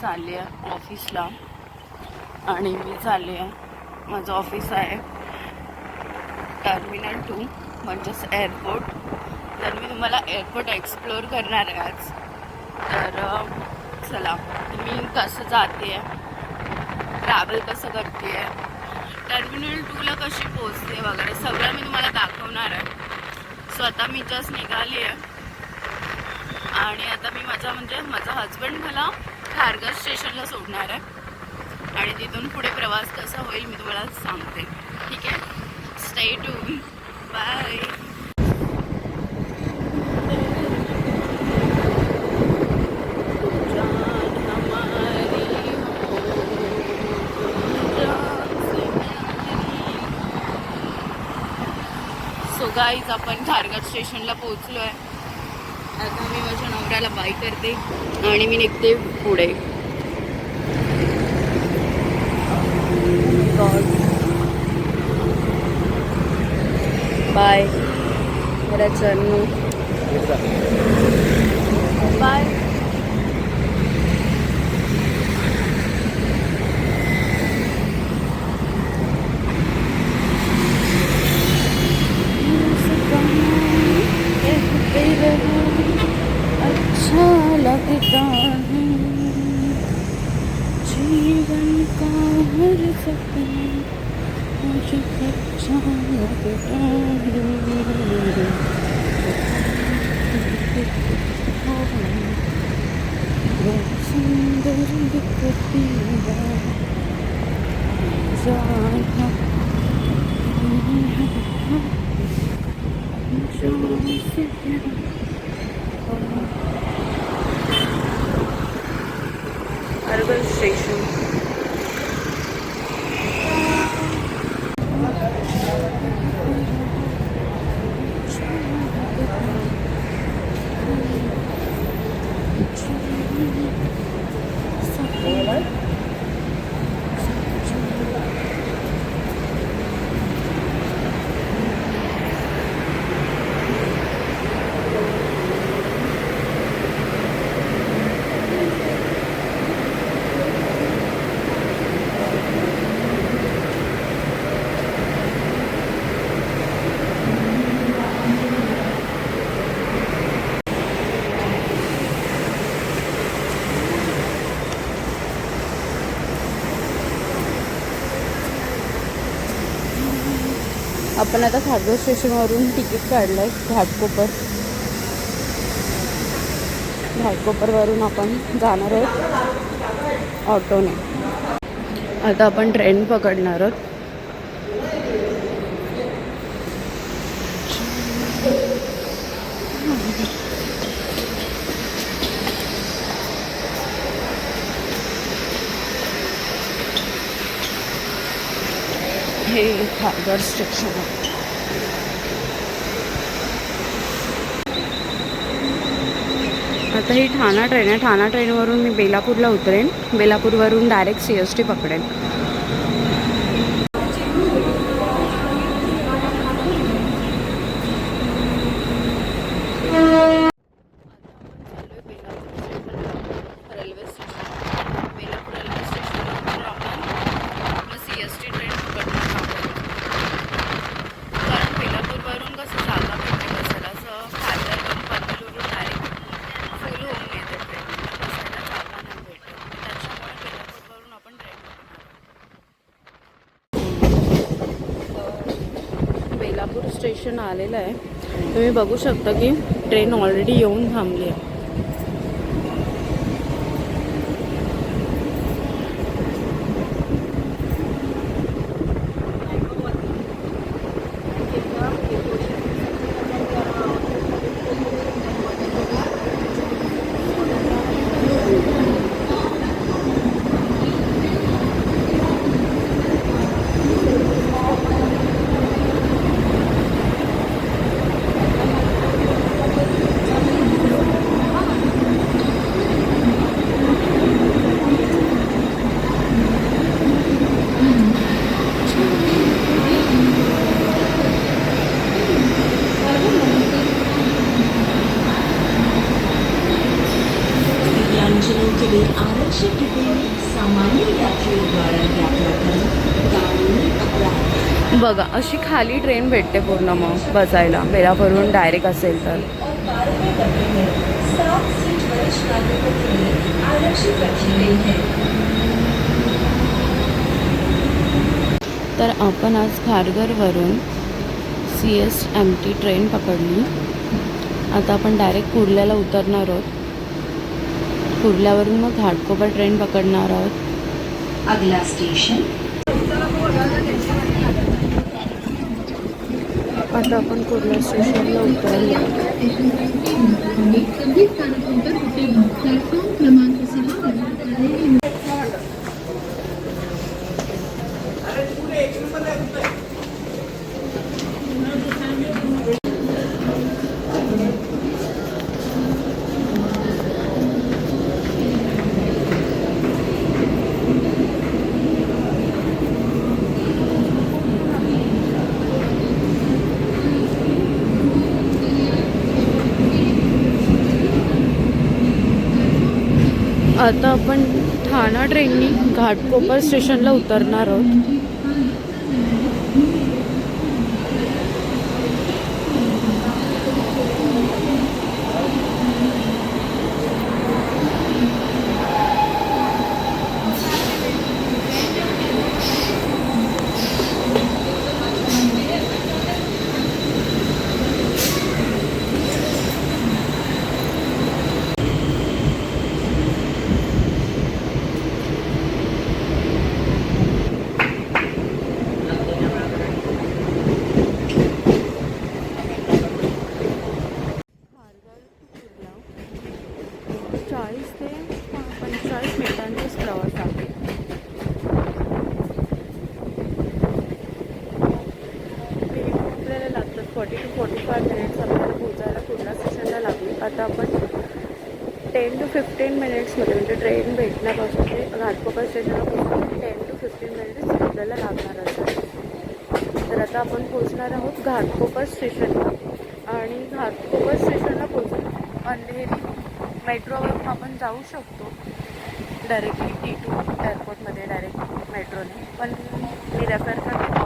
चालली आहे ऑफिसला आणि मी चालली आहे, माझं ऑफिस आहे टर्मिनल 2 म्हणजेच एअरपोर्ट. तर मी तुम्हाला एअरपोर्ट एक्सप्लोअर करणार आहे आज. तर चला, मी कसं जाते आहे, ट्रॅव्हल कसं करते आहे, टर्मिनल 2ला कशी पोचते वगैरे सगळं मी तुम्हाला दाखवणार आहे. सो आता मी जस्ट निघाली आहे आणि आता मी माझा हजबंड मला खारघर स्टेशनला सोडणार आहे आणि तिथून पुढे प्रवास कसा होईल मी तुम्हाला सांगते. ठीक आहे, stay tune, bye. So guys, आपण खारघर स्टेशनला पोहोचलो आहे. आता मी माझ्या नवऱ्याला बाय करते आणि मी निघते पुढे. बाय बऱ्याचनो, बाय. अच्छा लगता है जीवन का हर सपना मुझे अच्छा लगता है. वो सुंदर दिखती है जाना खारघर स्टेशन. आपण आता खारघर स्टेशनवरून तिकीट काढलं आहे घाटकोपरवरून आपण जाणार आहोत ऑटोने. आता आपण ट्रेन पकडणार आहोत. हे खारघर स्टेशन आहे. आता ही ठाणा ट्रेन आहे. ठाणा ट्रेनवरून मी बेलापूरला उतरेन. बेलापूरवरून डायरेक्ट CST पकडेन. बेलापूर स्टेशन आलेलं आहे. तुम्ही बघू शकता की ट्रेन ऑलरेडी येऊन थांबली आहे. बघा अशी खाली ट्रेन भेटते पूर्ण मग बसायला, बेलापूरहून डायरेक्ट असेल तर. तर आपण आज खारघरवरून CSMT ट्रेन पकडली. आता आपण डायरेक्ट कुर्ल्याला उतरणार आहोत. कुर्ल्यावरून मग घाटकोपर ट्रेन पकडणार आहोत. अगला स्टेशन. आता आपण कुर्ला स्टेशनला उतरलो. आता आपण ठाणा ट्रेननी घाटकोपर स्टेशनला उतरणार आहोत. आता आपण 10 to 15 मिनिट्समध्ये म्हणजे ट्रेन भेटण्यापासून ते घाटकोपर स्टेशनला पोहोचतो 10 to 15 मिनिट्स आपल्याला लागणार असतात. तर आता आपण पोहोचणार आहोत घाटकोपर स्टेशनला आणि घाटकोपर स्टेशनला पोहोचून अंधेरी मेट्रोवरून आपण जाऊ शकतो डायरेक्टली T2 एअरपोर्टमध्ये डायरेक्ट मेट्रोने. पण मी रेफर करते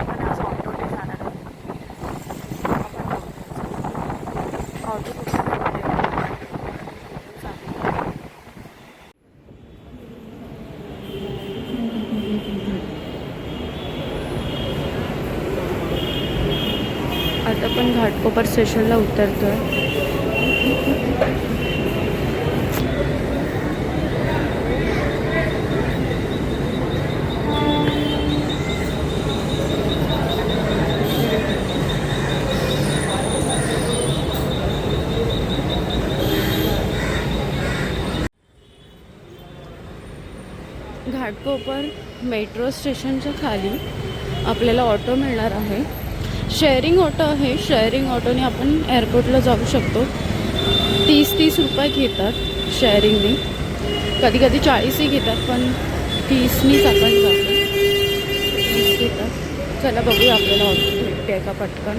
आपण आज ऑटोने जाणार आहोत. आता आपण घाटकोपर स्टेशनला उतरतोय. घाटकोपर मेट्रो स्टेशनच्या खाली आपल्याला ऑटो मिळणार आहे. शेअरिंग ऑटो आहे. शेअरिंग ऑटोने आपण एअरपोर्टला जाऊ शकतो. 30 रुपये घेतात शेअरिंगने. कधी कधी 40ही घेतात पण 30नीच आपण जातो. 30 घेतात. चला बघूया आपल्याला ऑटो भेटते का पटकन.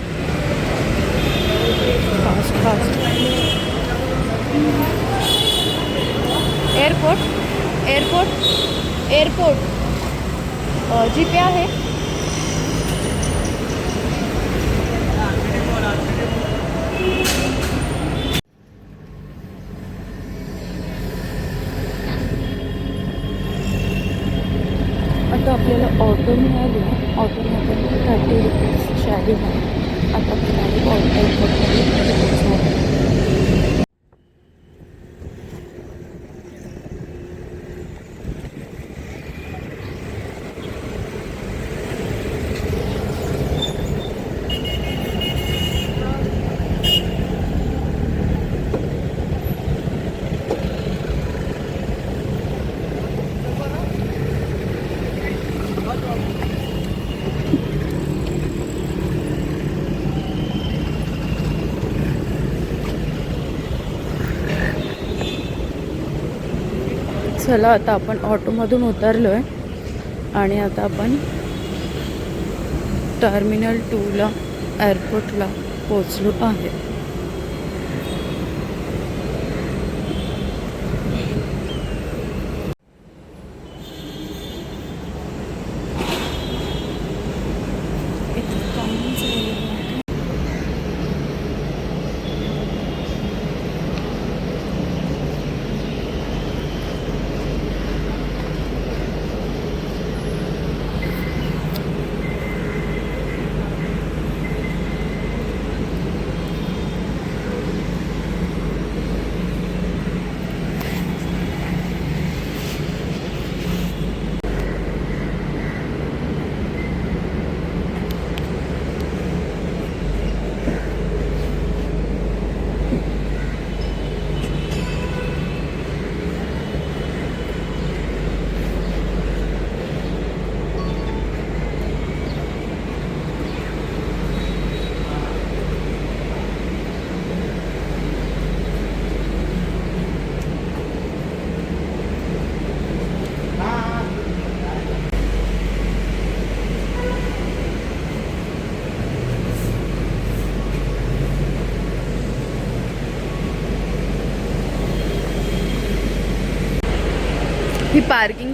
Fast fast. Airport airport airport GPay आहे. आता आपल्याला ऑटो मिळाली. ऑटोने आपण 30 रुपीज शेअरिंग आहे. आता आपण डायरेक्ट ऑटो चला आता आपण ऑटोमधून उतरलो आहे आणि आता आपण टर्मिनल 2ला एअरपोर्टला पोचलो आहे.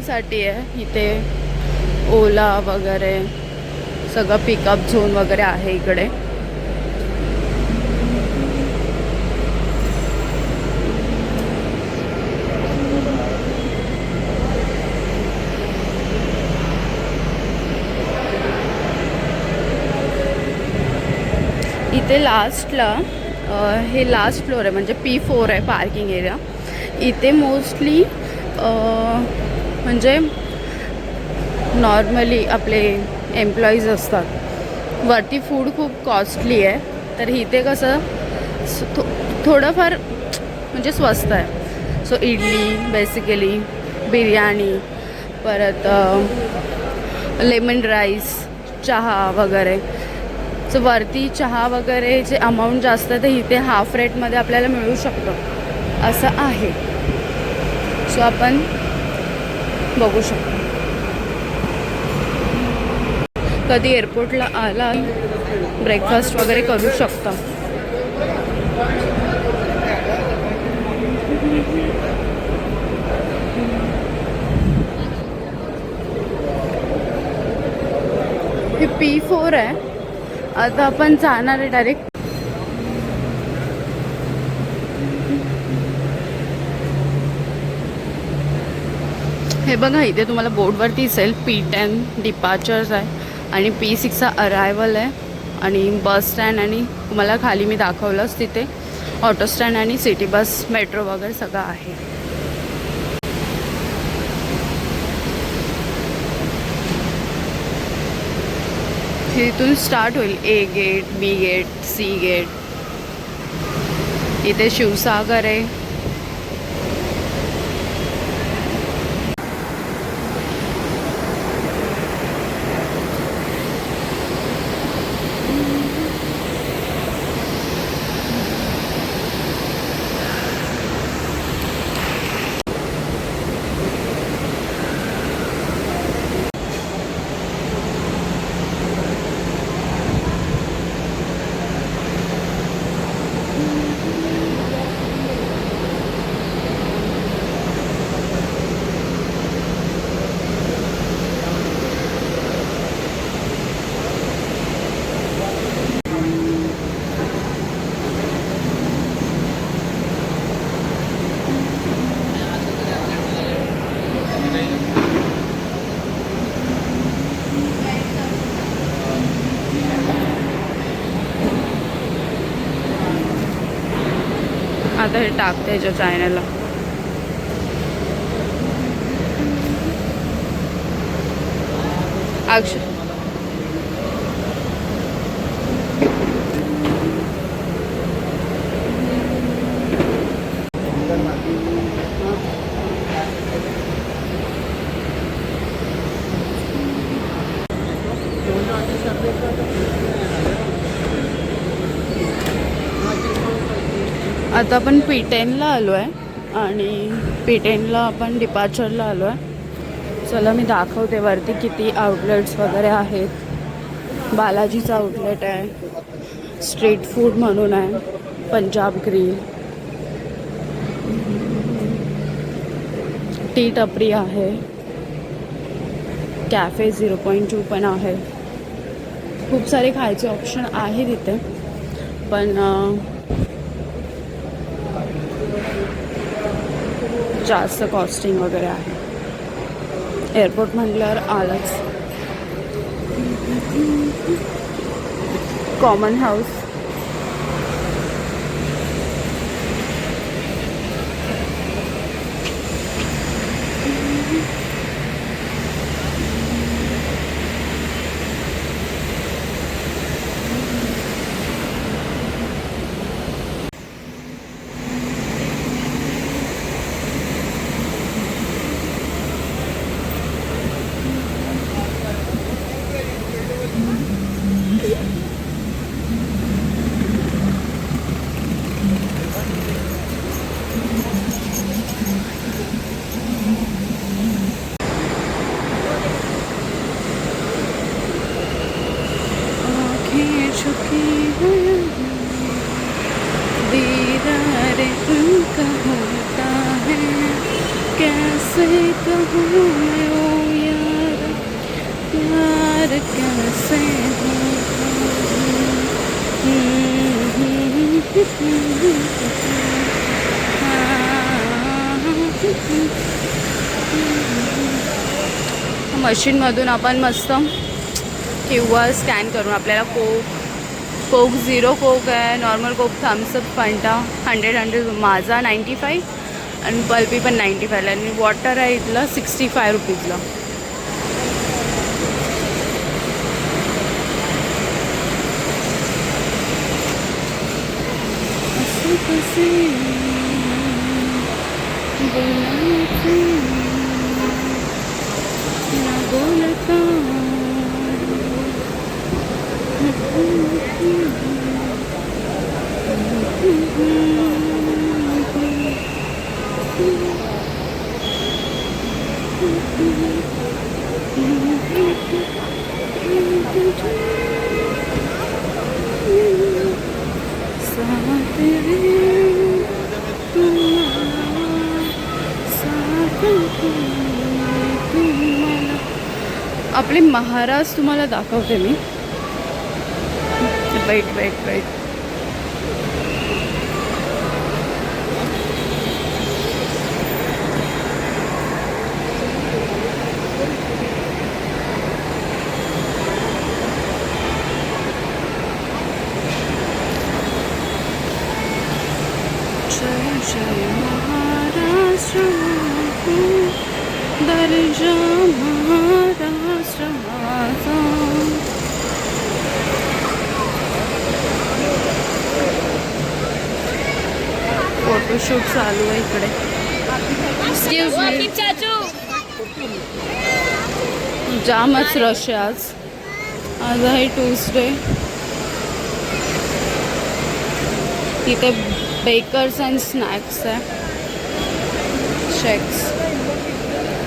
गाड्यांसाठी आहे इथे. ओला वगैरे सगळं पिकअप झोन वगैरे आहे इकडे. इथे लास्टला हे लास्ट फ्लोर आहे, म्हणजे P4 आहे पार्किंग एरिया. इथे मोस्टली म्हणजे नॉर्मली आपले एम्प्लॉईज असतात. वरती फूड खूप कॉस्टली आहे, तर इथे कसं थोडंफार म्हणजे स्वस्त आहे. सो इडली बेसिकली, बिर्याणी, परत लेमन राईस, चहा वगैरे. सो वरती चहा वगैरे जे अमाऊंट जास्त आहे ते इथे हाफ रेटमध्ये आपल्याला मिळू शकतं असं आहे. सो आपण बघू शकतो. कधी एअरपोर्टला आला ब्रेकफास्ट वगैरे करू शकता. हे P4 आहे. आता आपण जाणार आहे डायरेक्ट. हे बघा इथे तुम्हाला बोर्डवरती दिसेल P10 डिपार्चर्स आहे आणि P6 अरायवल आहे. आणि बस स्टँड आणि तुम्हाला खाली मी दाखवलंच तिथे ऑटो स्टँड आणि सिटी बस मेट्रो वगैरे सगळं आहे. इथून स्टार्ट होईल A gate, B gate, C gate. इथे शिवसागर आहे. आता हे टाकते ह्याच्या चॅनलला. अक्षर आता आपण P10ला आलो आहे आणि P10ला आपण डिपार्चरला आलो आहे. चला मी दाखवते वरती किती आउटलेट्स वगैरे आहेत. बालाजीचा आउटलेट आहे, स्ट्रीट फूड म्हणून आहे, पंजाब ग्रिल, टी टपरी आहे, कॅफे 0.2 पण आहे. खूप सारे खायचे ऑप्शन आहे तिथे, पण जास्त कॉस्टिंग वगैरे आहे. एअरपोर्ट म्हटल्यावर आलंच. कॉमन हाऊस, कैसे कहूँ मैं ओ यार, प्यार कैसे मशीनमधून आपण मस्त किंवा स्कॅन करून आपल्याला कोक 0 कोक आहे, नॉर्मल कोक, थम्सअप, फंटा 100 माझा 95 आणि पल्पी पण 95 आणि वॉटर आहे इथलं 65 रुपीजला. आपले महाराज तुम्हाला दाखवते मी. वेट जय महाराष्ट्र दर्जा महाराष्ट्र माझा. फोटोशूट चालू आहे इकडे. एक्सक्यूज मी, जामच रश आहे आज आहे ट्यूसडे. इथे बेकर्स अँड स्नॅक्स आहे, शेक्स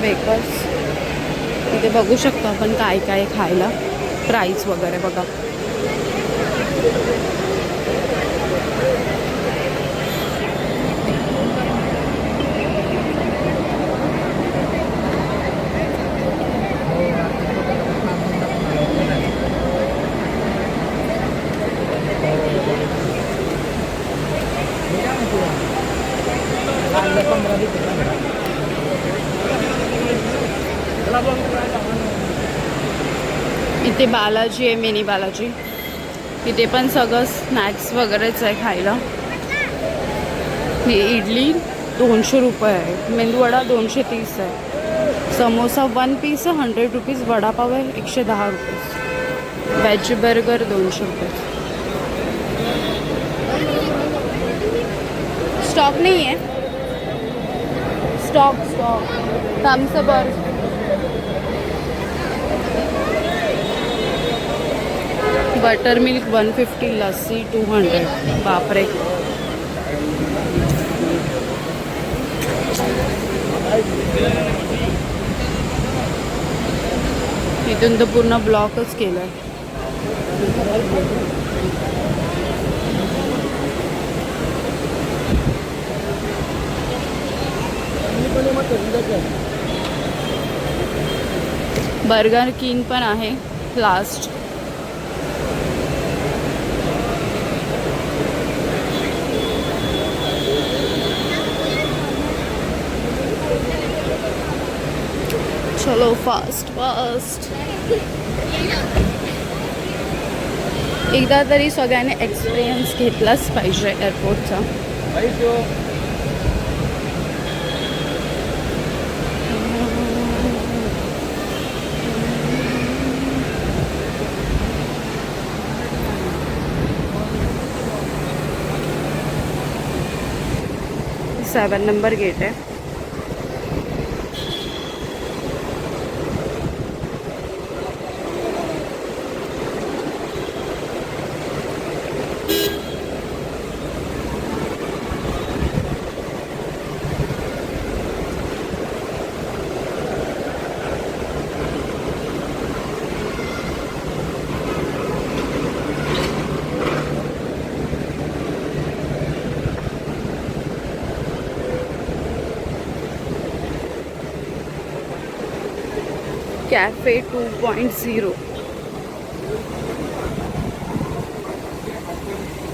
बेकर्स. इथे बघू शकतो आपण काय काय खायला, प्राईस वगैरे बघा. इथे बालाजी आहे, मिनी बालाजी. इथे पण सगळं स्नॅक्स वगैरेच आहे खायला. ही इडली 200 रुपये आहे, मेंदूवडा 230 आहे, समोसा 1 पीस 100 रुपीज, वडापाव आहे 110 रुपीज, व्हेज बर्गर 200 रुपये. स्टॉक नाही आहे, stock Thums Up. Butter milk 150, lassi 200. बापरे. इथून तर पूर्ण ब्लॉकच केलं. बर्गर किंग पण आहे लास्ट. चलो फास्ट. एकदा तरी सगळ्यांनी एक्सपिरियन्स घेतलाच पाहिजे एअरपोर्टचा. 7 नंबर गेट आहे. कॅफे 2.0.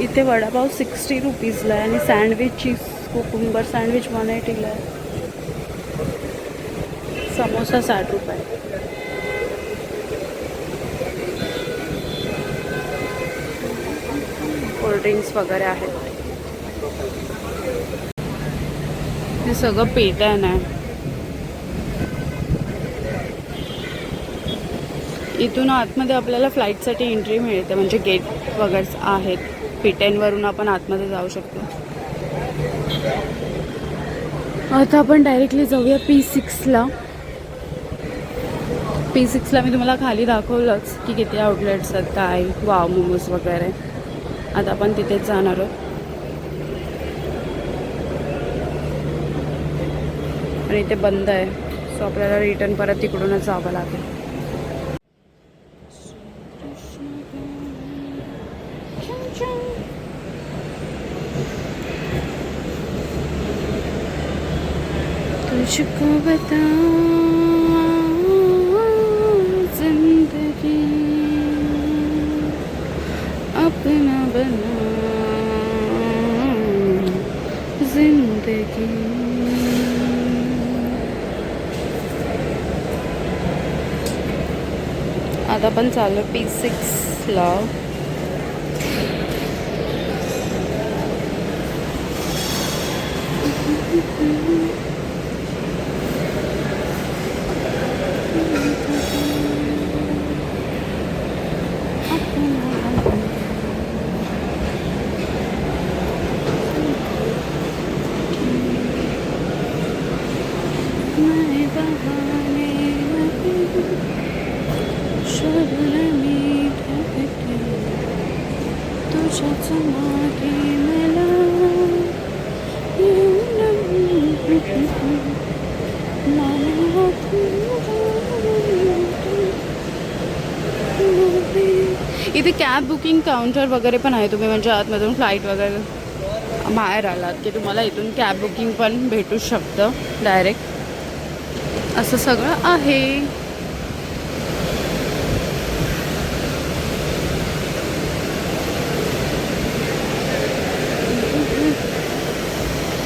इथे वडापाव 60 रुपीजला आहे आणि सँडविच चीज कुकुंबर सँडविच 180ला आहे. समोसा 60 रुपये. कोल्ड्रिंक्स वगैरे आहेत. हे सगळं पेटर्न आहे. इथून आतमध्ये आपल्याला फ्लाईटसाठी एंट्री मिळते, म्हणजे गेट वगैरे आहेत. P10 आपण आतमध्ये जाऊ शकतो. आता आपण डायरेक्टली जाऊया P6ला. P6ला मी तुम्हाला खाली दाखवलंच की किती आउटलेट्स आहेत, काय वाव मोमोज वगैरे. आता आपण तिथेच जाणार आहोत आणि ते बंद आहे, सो आपल्याला रिटर्न परत तिकडूनच जावं लागेल. तुझको बता जिंदगी अपना बना जिंदगी. आता आपण चालू P6ला. इथे कॅब बुकिंग काउंटर वगैरे पण आहे. तुम्ही म्हणजे आतमधून फ्लाईट वगैरे बाहेर आलात की तुम्हाला इथून कॅब बुकिंग पण भेटू शकतं डायरेक्ट. असं सगळं आहे.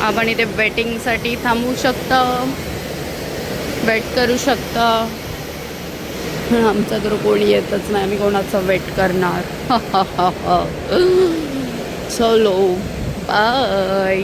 आपण इथे वेटिंगसाठी थांबू शकता, वेट करू शकता. आमचा तर कोणी येतच नाही, आम्ही कोणाचं वेट करणार. चलो बाय.